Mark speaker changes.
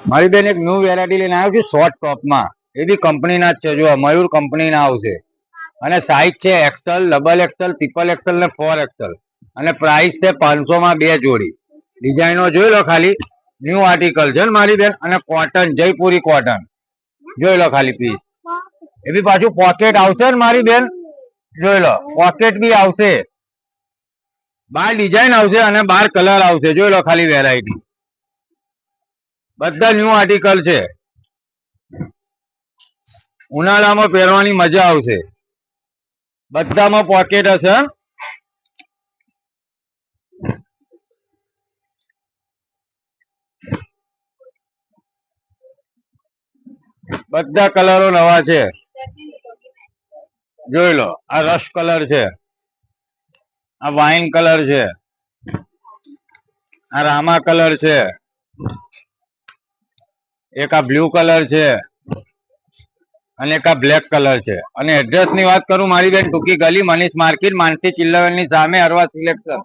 Speaker 1: મારી બેન એક ન્યુ વેરાયટી લઈને આવ્યો છું શોર્ટ ટોપમાં. એ બી કંપનીના જ છે. જો મયુર કંપનીના આવશે અને સાઇઝ છે XL, double XL, triple XL ને 4XL અને પ્રાઇસ છે 500 માં 2 જોડી. ડિઝાઇનો જોઈ લો ખાલી. ન્યુ આર્ટિકલ છે ને મારી બેન. અને કોટન, જયપુરી કોટન જોઈ લો ખાલી પીસ. એ બી પાછું પોકેટ આવશે ને મારી બેન. જોઈ લો પોકેટ બી આવશે, 12 ડિઝાઇન આવશે અને 12 કલર આવશે. જોઈ લો ખાલી વેરાયટી. બધા ન્યુ આર્ટિકલ છે. ઉનાળામાં પહેરવાની મજા આવશે. બધામાં પોકેટ હશે. બધા કલરો નવા છે. જોઈ લો આ રશ કલર છે, આ વાઇન કલર છે, આ રામા કલર છે, એક આ બ્લુ કલર છે અને એક આ બ્લેક કલર છે. અને એડ્રેસ ની વાત કરું મારી બેન, ટૂંકી ગલી, મનીષ માર્કેટ, માનસી ચિલ્લર ની સામે, અરવા સિલેક્શન.